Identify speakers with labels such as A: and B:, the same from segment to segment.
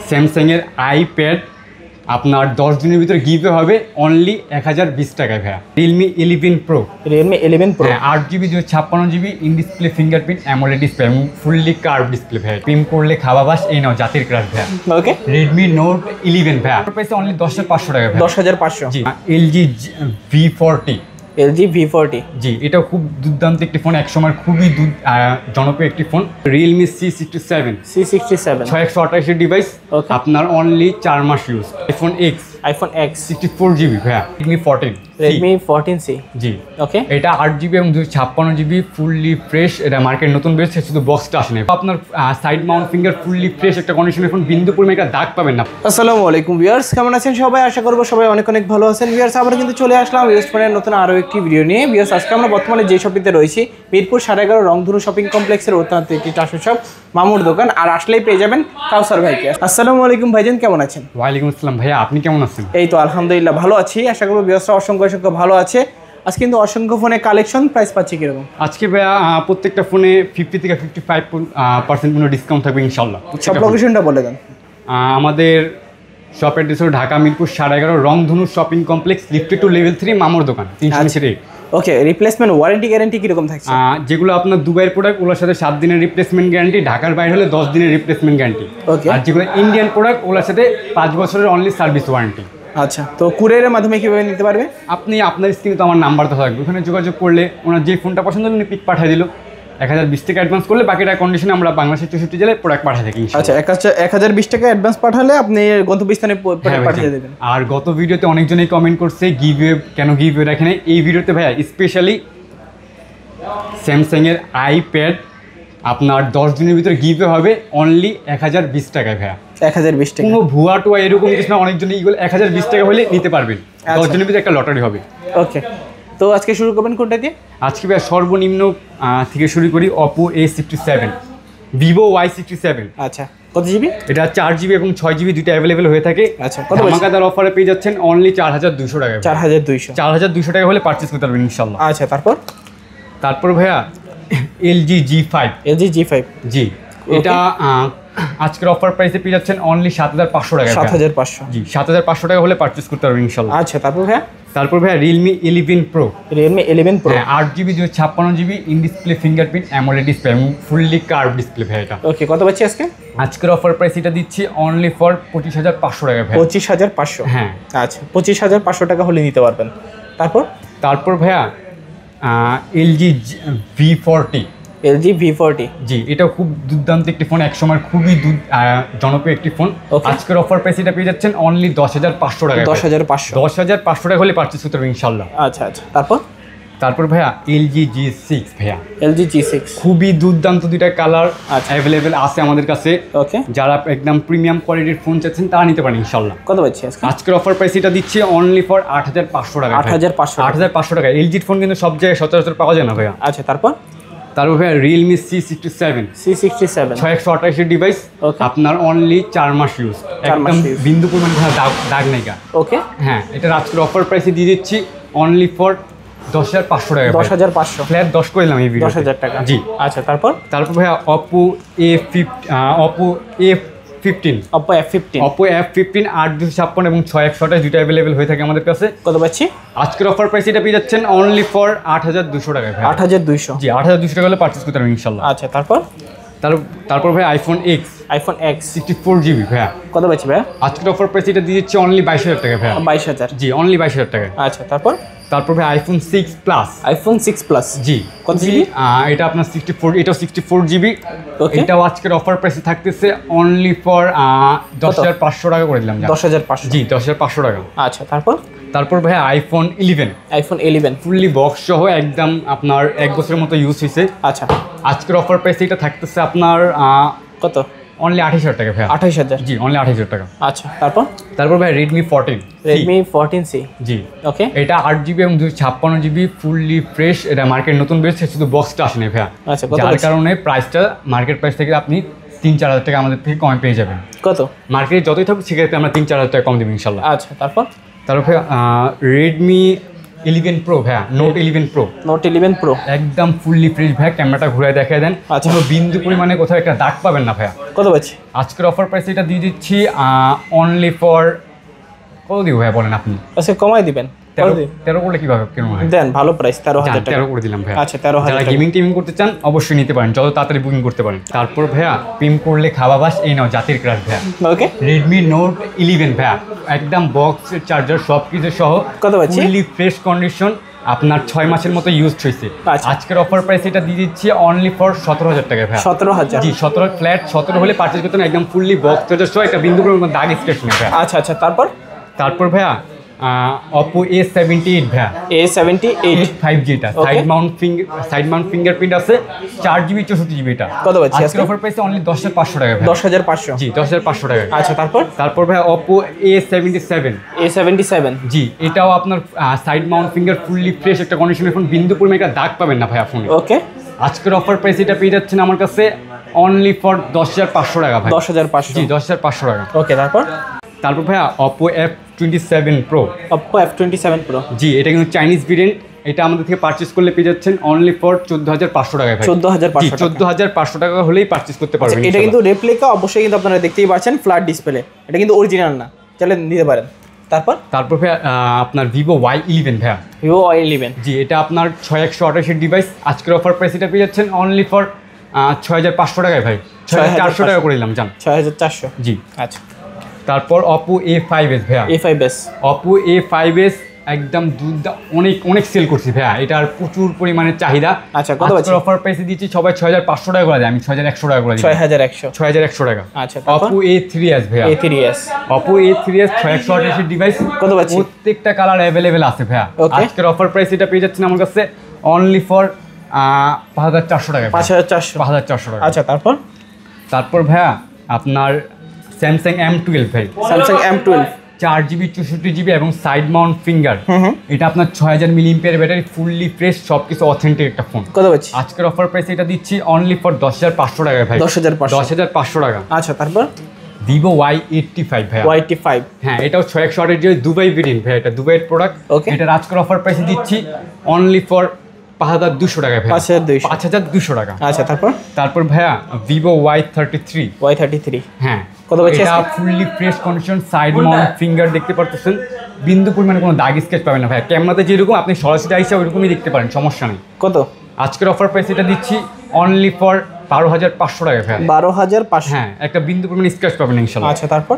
A: Samsung এর iPad আপনার 10 দিনের ভিতরে গিভে হবে অনলি 1020 টাকায় ভাইয়া। Realme 11 pro.
B: রিয়েলমি 11 প্রো,
A: হ্যাঁ 8GB 256GB in display fingerprint AMOLED display এবং ফুললি কার্ভ ডিসপ্লে ভাইয়া। প্রেম করলে খাওয়া বাস এই নাও জাতির ক্রাশ ভাইয়া।
B: ওকে।
A: রেডমি নোট 11 ভাইয়া প্রাইস অনলি 10,500 টাকা ভাইয়া।
B: 10,500।
A: জি। LG V40।
B: LG V40,
A: জি, এটাও খুব দুর্দান্ত একটি ফোন, একসময় খুবই জনপ্রিয় একটি ফোন। রিয়েলমি C67 6128 ডিভাইস, আপনার অনলি 4 মাস ইউজ। আইফোন X 64GB ভাইয়া।
B: Redmi 14C।
A: জি
B: ওকে।
A: এটা 8GB এবং 256GB ফুললি ফ্রেশ। এটা মার্কেট নতুন বেরোচ্ছে, শুধু বক্সটা আসেনি। আপনার side mount finger fully fresh একটা কন্ডিশনের ফোন, বিন্দু পরিমাণ একটা দাগ পাবেন না।
B: আসসালামু আলাইকুম ভিউয়ার্স, কেমন আছেন সবাই? আশা করবো সবাই অনেক অনেক ভালো আছেন। ভিউয়ার্স, আমরা কিন্তু চলে আসলাম ইউএস ফোনের নতুন আরও একটি ভিডিও নিয়ে। ভিউয়ার্স, আজকে আমরা বর্তমানে যে শপটিতে রয়েছি মিরপুর 11.5 রংধনু শপিং কমপ্লেক্সের অত্যন্ত একটি টাসু শপ, মামুর দোকান। আর আসলেই পেয়ে যাবেন কাউসার ভাইকে। আসসালামু আলাইকুম ভাইজান, কেমন আছেন?
A: ওয়ালাইকুম আসসালাম ভাইয়া, আপনি কেমন আছেন?
B: এই তো আলহামদুলিল্লাহ ভালো আছি। আশা করবো ভিউয়ার্সরা অসংখ্য ভালো আছে। আজকে কিন্তু অসংখ্য ফোনে কালেকশন, প্রাইস পাচ্ছি কিরকম?
A: আজকে ভাইয়া প্রত্যেকটা ফোনে 50 থেকে 55% পর্যন্ত ডিসকাউন্ট থাকবে ইনশাল্লাহ।
B: সব লোকেশনটা বলে দেন।
A: আমাদের শপ অ্যাড্রেস হলো Dhaka Mirpur 11.5 Rongdhonu shopping complex, lifted to level 3, মামুর দোকান 300।
B: ওকে। রিপ্লেসমেন্ট ওয়ারেন্টি গ্যারান্টি কিরকম থাকছে?
A: যেগুলো আপনার দুবাইয়ের প্রোডাক্ট ওগুলোর সাথে 7 দিনের রিপ্লেসমেন্ট গ্যারান্টি, ঢাকার বাইরে হলে 10 দিনের রিপ্লেসমেন্ট গ্যারান্টি। আর যেগুলো ইন্ডিয়ান প্রোডাক্ট ওগুলোর সাথে 5 বছরের অনলি সার্ভিস ওয়ারেন্টি।
B: আচ্ছা, তো কুরিয়ারের মাধ্যমে কিভাবে নিতে পারবে?
A: আপনি আপনার স্ক্রিনে তো আমার নাম্বার তো থাকবে, ওখানে যোগাযোগ করলে ওনার যে ফোনটা পছন্দ হলে উনি পিক পাঠিয়ে দিল। 1020 টাকা অ্যাডভান্স করলে বাকিটা কন্ডিশনে আমরা বাংলাদেশের 64 জেলায় প্রোডাক্ট পাঠিয়ে থাকি।
B: আচ্ছা, 1020 টাকা অ্যাডভান্স পাঠালে আপনি গন্তব্যস্থানে পাঠিয়ে দেবেন।
A: আর গত ভিডিওতে অনেকজনই কমেন্ট করছে গিভওয়ে কেন গিভওয়ে রাখেন। এই ভিডিওতে ভাইয়া স্পেশালি স্যামসাং এর আইপ্যাড আপনার 10 দিনের ভিতরে গিভওয়ে হবে অনলি 1020 টাকায় ভাইয়া।
B: 1020 টাকা,
A: কোনো ভুয়া টুয়া এরকম কিছু না। অনেকজন এইগুলো 1020 টাকা হলে নিতে পারবেন। 10 দিনের ভিতরে একটা লটারি হবে।
B: ওকে, তো আজকে শুরু করবেন কোনটা দিয়ে?
A: আজকে ভাইয়া সর্বনিম্ন থেকে শুরু করি Oppo A67, Vivo Y67।
B: আচ্ছা, কত জিবি?
A: এটা 4GB এবং 6GB দুটো অ্যাভেলেবেল হয়ে থাকে।
B: আচ্ছা, কত
A: ধামাকাদার অফারে পেয়ে যাচ্ছেন অনলি 4200 টাকা। 4200 টাকা হলে পারচেজ করতে পারবেন ইনশাল্লাহ।
B: আচ্ছা, তারপর
A: ভাইয়া LG G5। জি, এটা আজকের অফার প্রাইসে পেয়ে যাচ্ছেন অনলি 7500 টাকা।
B: 7500।
A: জি, 7500 টাকা হলে পারচেজ করতে পারবেন ইনশাল্লাহ।
B: আচ্ছা, তারপর ভাইয়া
A: Realme 11 Pro।
B: 8GB
A: 256GB in display fingerprint AMOLED display এবং ফুললি কার্ভ ডিসপ্লে ভাই। এটা
B: ওকে, কত পাচ্ছি আজকে?
A: আজকের অফার প্রাইস এটা দিচ্ছি অনলি ফর 25500 টাকা ভাই।
B: 25500?
A: হ্যাঁ।
B: আচ্ছা, 25500 টাকা হলে নিতে পারবেন। তারপর
A: ভাইয়া LG V40।
B: জি,
A: এটাও খুব দুর্দান্ত একটি ফোন, একসময় খুবই জনপ্রিয় একটি ফোন। আজকের অফার প্রাইস এটা পেয়ে যাচ্ছেন অনলি 10,500 টাকা। 10,500 টাকা হলে পারচেজ করতে পারবেন ইনশাল্লাহ।
B: আচ্ছা,
A: তারপর ভাইয়া LG G6 ভাইয়া। খুবই দুর্দান্ত দুইটা কালার অ্যাভেলেবেল আছে আমাদের কাছে।
B: ওকে,
A: যারা একদম প্রিমিয়াম কোয়ালিটির ফোন চাচ্ছেন তারা নিতে পারেন ইনশাল্লাহ।
B: কত পাচ্ছি
A: আজকের অফার প্রাইস এটা দিচ্ছে অনলি ফর 8500 টাকা। 8500 টাকা। এলজির ফোন কিন্তু সব জায়গায় সচরাচর পাওয়া যায় না ভাইয়া।
B: আচ্ছা, তারপর
A: ভাইয়া Realme C67 6128 ডিভাইস, আপনার অনলি 4 মাস ইউজ, একদম বিন্দু পরিমাণ দাগ নেই।
B: ওকে, হ্যাঁ,
A: এটা আজকের অফার প্রাইসে দিয়ে দিচ্ছি অনলি ফর 10,500 টাকা।
B: 10,500
A: ফ্ল্যাট 10 করে দিলাম এই ভিডিও।
B: 10,000 টাকা।
A: জি।
B: আচ্ছা, তারপর
A: ভাইয়া Oppo F15 8/256 এবং 6/128 দুটো অ্যাভেলেবেল হয়ে থাকে আমাদের কাছে।
B: কত পাচ্ছি
A: আজকের অফার প্রাইস এটা পেয়ে যাচ্ছেন অনলি ফর 8200 টাকা।
B: 8200? জি,
A: 8200 টাকা হলে পারচেজ করতে পারবেন ইনশাল্লাহ।
B: আচ্ছা,
A: তারপর ভাই iPhone X 64GB ভাইয়া।
B: কত পাচ্ছি ভাইয়া?
A: আজকের অফার প্রাইস এটা দিয়ে দিচ্ছে অনলি 22000 টাকা ভাইয়া।
B: 22000? জি,
A: অনলি 22000 টাকা।
B: আচ্ছা,
A: তারপর ভাই iPhone 6 Plus। জি,
B: কত জিবি?
A: এটা আপনার 64GB। এটাও আজকের অফার প্রাইসে থাকতেছে অনলি ফর 10,500 টাকা করে দিলাম।
B: 10,500? জি,
A: 10,500 টাকা।
B: আচ্ছা, তারপর
A: ভাই iPhone 11 ফুললি বক্স সহ একদম আপনার 1 বছরের মতো ইউজ হয়েছে।
B: আচ্ছা,
A: আজকের অফার প্রাইসে এটা থাকতেছে আপনার
B: কত?
A: অনলি 28000 টাকা ভাই।
B: 28000?
A: জি, অনলি 28000 টাকা।
B: আচ্ছা,
A: তারপর ভাই Redmi
B: 14C।
A: জি,
B: ওকে,
A: এটা 8GB এবং 256GB ফুললি ফ্রেশ। এটা মার্কেট নতুন বেরোচ্ছে, শুধু বক্সটা আসেনি ভাইয়া।
B: আচ্ছা,
A: যার কারণে প্রাইসটা মার্কেট প্রাইস থেকে আপনি 3-4 হাজার টাকা আমাদের থেকে কমে পেয়ে যাবেন।
B: কত? মার্কেটে
A: যতই থাকুক সেক্ষেত্রে আমরা 3-4 হাজার টাকা কম দেবো ইনশাল্লাহ।
B: আচ্ছা, তারপর
A: Redmi 11 প্রো ভাইয়া, নোট 11 প্রো।
B: নোট 11 প্রো
A: একদম ফুললি ফ্রেশ ভাইয়া, ক্যামেরাটা ঘুরে দেখায় দেন, কোনো বিন্দু পরিমাণে কোথাও একটা দাগ পাবেন না ভাইয়া।
B: কত পাচ্ছি
A: আজকের অফার প্রাইস এটা দিয়ে দিচ্ছি অনলি ফর কত দিব ভাইয়া বলেন আপনি?
B: আচ্ছা কমাই দিবেন।
A: 13 করলে কিভাবে কেন হয়?
B: দেন ভালো প্রাইস 13,000 টাকা।
A: 13 করে দিলাম ভাইয়া।
B: আচ্ছা 13,000
A: যারা
B: টাকা।
A: গেমিং টিমিং করতে চান অবশ্যই নিতে পারেন, যত তাড়াতাড়ি বুকিং করতে পারেন। তারপর ভাইয়া প্রেম করলে খাওয়া বাস, এই নাও জাতির ক্রাশ ভাইয়া।
B: ওকে
A: Redmi Note 11 ভাইয়া, একদম বক্স চার্জার সব কিছু সহ,
B: কত পাচ্ছি?
A: ফুললি ফ্রেশ কন্ডিশন, আপনার 6 মাসের মতো ইউজ হয়েছে।
B: আচ্ছা।
A: আজকের অফার প্রাইস এটা দিয়ে দিচ্ছি অনলি ফর 17,000 টাকা ভাইয়া।
B: 17,000
A: জি 17 ফ্ল্যাট 17 হলে পারচেজ করতে একদম ফুললি বক্স চার্জার সহ, একটা বিন্দু পরিমাণ দাগ স্ক্র্যাচ নেই ভাইয়া।
B: আচ্ছা আচ্ছা
A: তারপর ভাইয়া Oppo A78 ভাইয়া,
B: A78
A: 5G এটা সাইড মাউন্ট ফিঙ্গারপ্রিন্ট আছে, 4GB 64GB এটা।
B: কত পাচ্ছি
A: আজকের অফার প্রাইস অনলি 10,500 টাকা ভাইয়া।
B: 10,500
A: জি 10,500 টাকা।
B: আচ্ছা
A: তারপর ভাইয়া Oppo A77 জি, এটাও আপনার side mount finger fully fresh একটা কন্ডিশনের ফোন, বিন্দু পরিমাণ একটা দাগ পাবেন না ভাইয়া ফোনে।
B: ওকে
A: আজকের অফার প্রাইস এটা পেয়ে যাচ্ছেন আমার কাছে অনলি ফর 10,500 টাকা ভাই।
B: 10,500
A: জি 10,500 টাকা।
B: ওকে
A: তারপর ভাইয়া Oppo F27 Pro।
B: Oppo F27 Pro
A: জি, এটা কিন্তু চাইনিজ ভেরিয়েন্ট, এটা আমাদের থেকে পারচেজ করলে পেয়ে যাচ্ছেন অনলি ফর 14,500 টাকা ভাই।
B: 14,500 টাকা।
A: 14,500 টাকা হলেই পারচেজ করতে পারবেন।
B: এটা কিন্তু রেপ্লিকা, অবশ্যই কিন্তু আপনারা দেখতেই পাচ্ছেন ফ্ল্যাট ডিসপ্লে, এটা কিন্তু অরিজিনাল না, চলে নিতে পারেন। তারপর
A: ভাইয়া আপনার Vivo Y11 ভাইয়া।
B: Vivo Y11
A: জি, এটা আপনার 6128 এর ডিভাইস। আজকের অফার প্রাইস এটা পেয়ে যাচ্ছেন অনলি ফর 6,500 টাকায় ভাই। 6,400 টাকা করে দিলাম জান।
B: 6,400
A: জি।
B: আচ্ছা
A: তারপর Oppo A5s ভাইয়া।
B: A5s
A: Oppo A5s একদম অনেক সেল করছি ভাইয়া, এটার প্রচুর পরিমাণে চাহিদা।
B: আচ্ছা কত আছে?
A: অফার প্রাইসে দিচ্ছি সবাই 6,500 টাকা করে দেয়, আমি 6,100 টাকা করে দিই। 6,100 টাকা।
B: আচ্ছা
A: Oppo A3s ভাইয়া। Oppo A3s 6128 এর ডিভাইস।
B: কত পাচ্ছি?
A: প্রত্যেকটা কালার अवेलेबल আছে ভাইয়া। আজকের অফার প্রাইস এটা পেয়ে যাচ্ছেন আমার কাছে অনলি ফর 5,400 টাকা। 5,400 টাকা।
B: আচ্ছা
A: তারপর ভাইয়া আপনার Samsung M12 ভাই।
B: Samsung M12
A: 4GB 64GB এবং সাইড মাউন্ট ফিঙ্গার। এটা আপনার 6,000 mAh ব্যাটারি, ফুললি ফ্রেশ, সবকিছু অথেন্টিক একটা ফোন।
B: কত পাচ্ছি?
A: আজকের অফার প্রাইস এটা দিচ্ছি অনলি ফর 10,500 টাকা ভাই। 10,500 টাকা।
B: আচ্ছা তারপর
A: Vivo Y85 ভাই।
B: Y85
A: হ্যাঁ, এটাও 6128 এর দুবাই ভেরিয়েন্ট ভাই, এটা দুবাইয়ের প্রোডাক্ট। এটার আজকের অফার প্রাইসে দিচ্ছি অনলি ফর 5,200 টাকা ভাই। 5,200 টাকা।
B: আচ্ছা
A: তারপর ভাইয়া Vivo Y33। হ্যাঁ,
B: কত পাচ্ছি?
A: এটা fully fresh condition, side mount finger দেখতে পারতেছেন, বিন্দু পরিমাণে কোনো দাগ স্কেচ পাবেন না ভাই। ক্যামেরাতে যেরকম আপনি সরাসরি আইসা ওইরকমই দেখতে পারেন, সমস্যা নেই।
B: কত?
A: আজকের অফার প্রাইস এটা দিচ্ছি অনলি ফর 12,500 টাকা ভাই।
B: 12,500।
A: হ্যাঁ, একটা বিন্দু পরিমাণ স্ক্র্যাচ পাবেন ইনশাআল্লাহ।
B: আচ্ছা তারপর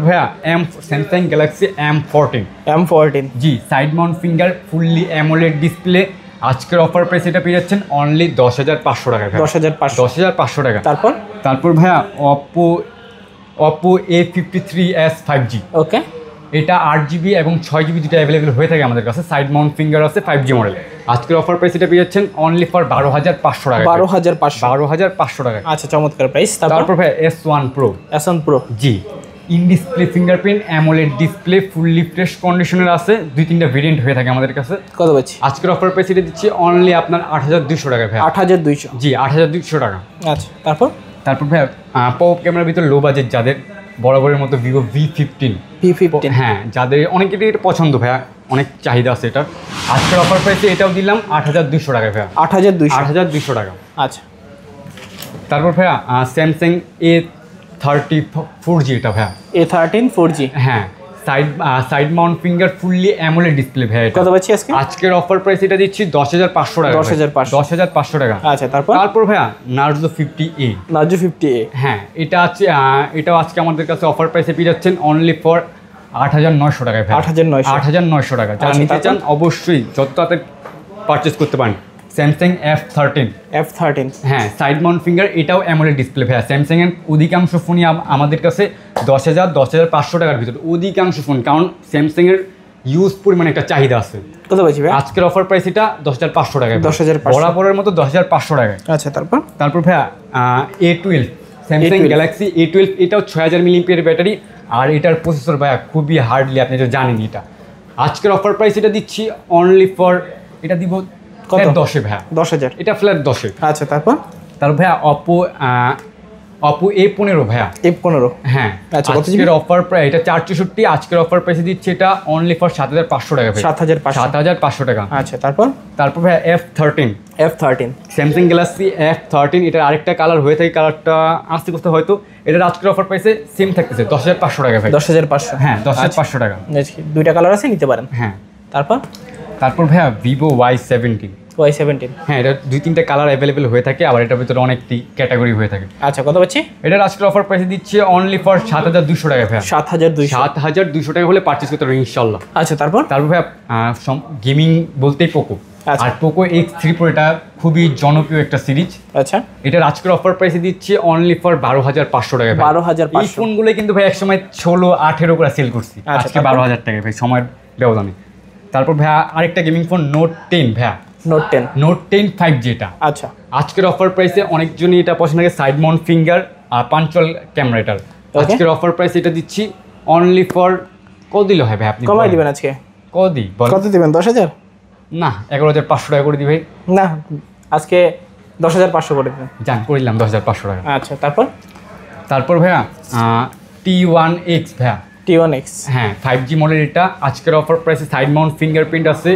A: ভাইয়া Samsung Galaxy M14। জি, side mount finger, fully AMOLED display. আজকের অফার প্রাইস এটা পেয়ে যাচ্ছেন অনলি 10,500 টাকা ভাই। 10,500 টাকা। তারপর ভাইয়া Oppo A53s 5G।
B: ওকে,
A: এটা 8GB এবং 6GB দুটো অ্যাভেলেবেল হয়ে থাকে আমাদের কাছে, সাইড মাউন্ট ফিঙ্গার আছে, 5G মডেল। আজকের অফার প্রাইস এটা পেয়ে যাচ্ছেন অনলি ফর 12,500 টাকা। 12,500 টাকা।
B: আচ্ছা চমৎকার প্রাইস। তারপর
A: ভাই S1 Pro। G, in display fingerprint, AMOLED display, fully fresh কন্ডিশনের আছে, 2-3টা ভেরিয়েন্ট হয়ে থাকে আমাদের কাছে।
B: কত পাচ্ছি?
A: আজকের অফার প্রাইস এটা দিচ্ছি অনলি আপনার 8,200 টাকা ভাই।
B: 8,200।
A: জি 8,200 টাকা।
B: আচ্ছা তারপর
A: ভাই পপ ক্যামেরার ভিতর লো বাজেট যাদের, বরাবরের মতো Vivo V15। হ্যাঁ, যাদের অনেকেরই এটা পছন্দ ভাইয়া, অনেক চাহিদা আছে এটা। আজকের অফার প্রাইসে এটাও দিলাম 8,200 টাকা ভাইয়া। 8,200 টাকা।
B: আচ্ছা
A: তারপর ভাইয়া Samsung A30 4G এটা ভাইয়া।
B: A13 4G।
A: হ্যাঁ, side mount finger, fully AMOLED display ভাইয়া।
B: কত পাচ্ছি আজকে?
A: আজকের অফার প্রাইস এটা দিচ্ছি 10,500 টাকা। 10,500 টাকা।
B: আচ্ছা তারপর
A: ভাইয়া Narzo 50A। হ্যাঁ, এটাও আজকে আমাদের কাছে অফার প্রাইসে পেয়ে যাচ্ছেন অনলি ফর 8,900 টাকা ভাই। 8,900 টাকা। যারা নিতে চান অবশ্যই যত তাড়াতাড়ি পারচেজ করতে পারেন। Samsung F13। হ্যাঁ, সাইড মাউন্ট ফিঙ্গার, এটাও অ্যামোলেড ডিসপ্লে ভাইয়া। স্যামসাং এর অধিকাংশ ফোনই আমাদের কাছে 10,500 টাকার ভিতরে, অধিকাংশ ফোন, কারণ স্যামসাং এর ইউজ পরিমাণে একটা চাহিদা আছে।
B: কত পাচ্ছি ভাই?
A: আজকের অফার প্রাইস এটা 10,500 টাকা।
B: 10,500
A: বরাবরের মতো 10,500 টাকা।
B: আচ্ছা
A: তারপর ভাইয়া A12 Samsung Galaxy A12, এটাও 6,000 mAh ব্যাটারি, আর এটার প্রসেসর ভাইয়া খুবই হার্ডলি, আপনি তো জানেন এটা। আজকের অফার প্রাইস এটা দিচ্ছি অনলি ফর, এটা দিব ফ্ল্যাট 10 ভাইয়া।
B: 10,000।
A: এটা ফ্ল্যাট 10।
B: আচ্ছা তারপর
A: ভাইয়া Oppo A15 ভাইয়া।
B: A15
A: হ্যাঁ।
B: আচ্ছা কত জিবি?
A: আজকের অফার প্রাইস এটা 464, আজকের অফার প্রাইসে দিচ্ছে এটা অনলি ফর 7500 টাকা ভাই। 7500 টাকা।
B: আচ্ছা তারপর
A: ভাইয়া F13 স্যামসাং গ্যালাক্সি F13, এটার আরেকটা কালার হয়ে থাকে, কালারটা আসতে করতে হয়তো এটার আজকের অফার প্রাইসে সেম থাকতেছে 10500 টাকা ভাই।
B: 10500
A: হ্যাঁ 10500 টাকা।
B: দুইটা কালার আছে, নিতে পারেন।
A: হ্যাঁ
B: তারপর
A: ভাইয়া Vivo Y17। হ্যাঁ, এটা 2-3টা কালার অ্যাভেলেবেল হয়ে থাকে, আবার এটার ভিতরে অনেকটি ক্যাটাগরি হয়ে থাকে।
B: আচ্ছা কত পাচ্ছি?
A: এটার আজকের অফার প্রাইসে দিচ্ছে অনলি ফর 7200 টাকা ভাইয়া। 7200 টাকা হলে পারচেজ করতে পারবেন ইনশাআল্লাহ।
B: আচ্ছা তারপর
A: ভাইয়া গেমিং বলতেই পোকো, আর পোকো X3 Pro এটা খুবই জনপ্রিয় একটা সিরিজ।
B: আচ্ছা
A: এটার আজকের অফার প্রাইসে দিচ্ছে অনলি ফর 12500 টাকা।
B: 12500।
A: এই ফোনগুলো কিন্তু ভাই একসময় 16-18 করে সেল করছি, আজকে 12000 টাকা ভাই সময়ের ব্যবধানে। তারপর ভাইয়া আরেকটা গেমিং ফোন নোট 10 ভাইয়া। নোট 10 5G এটা।
B: আচ্ছা
A: আজকের অফার প্রাইসে অনেকজনই এটা পছন্দ করে, সাইড মাউন্ট ফিঙ্গার আর পাঞ্চল ক্যামেরা এটার। আজকের অফার প্রাইসে এটা দিচ্ছি অনলি ফর কত দিলে হয় ভাই? আপনি
B: কমাই দিবেন আজকে? কত দিবেন? 10000?
A: না 11500 টাকা করে দিবে।
B: না আজকে 10500 করে দিবেন।
A: জান করে দিলাম 10500 টাকা।
B: আচ্ছা
A: তারপর ভাইয়া T1X ভাইয়া।
B: T1X
A: হ্যাঁ 5G মডেল এটা। আজকের অফার প্রাইসে সাইড মাউন্ট ফিঙ্গারপ্রিন্ট আছে,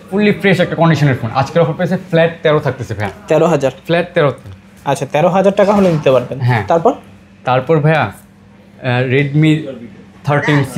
A: ফুললি ফ্রেশ একটা কন্ডিশনের ফোন। আজকের অফার প্রাইসে ফ্ল্যাট 13 থাকতেছে ভাইয়া।
B: 13000?
A: ফ্ল্যাট 13।
B: আচ্ছা 13000 টাকা হলে নিতে পারবেন।
A: হ্যাঁ তারপর ভাইয়া Redmi 13C।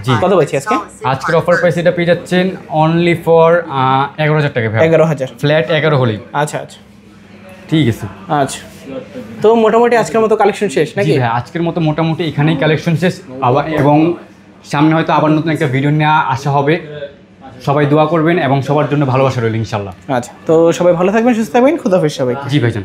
B: জি কত পাচ্ছি আজকে?
A: আজকের অফার প্রাইস এটা পেয়ে যাচ্ছেন অনলি ফর 11000 টাকা ভাই।
B: 11000
A: ফ্ল্যাট 11 হলেই।
B: আচ্ছা
A: ঠিক আছে।
B: আচ্ছা তো মোটামুটি আজকের মতো কালেকশন শেষ নাকি?
A: হ্যাঁ আজকের মতো মোটামুটি এখানেই কালেকশন শেষ, আবার এবং সামনে হয়তো আবার নতুন একটা ভিডিও নিয়ে আসা হবে। সবাই দোয়া করবেন এবং সবার জন্য ভালোবাসা রইল ইনশাল্লাহ।
B: আচ্ছা তো সবাই ভালো থাকবেন, সুস্থ থাকবেন, খুদাহাফেজ সবাইকে।
A: জি ভাইজান।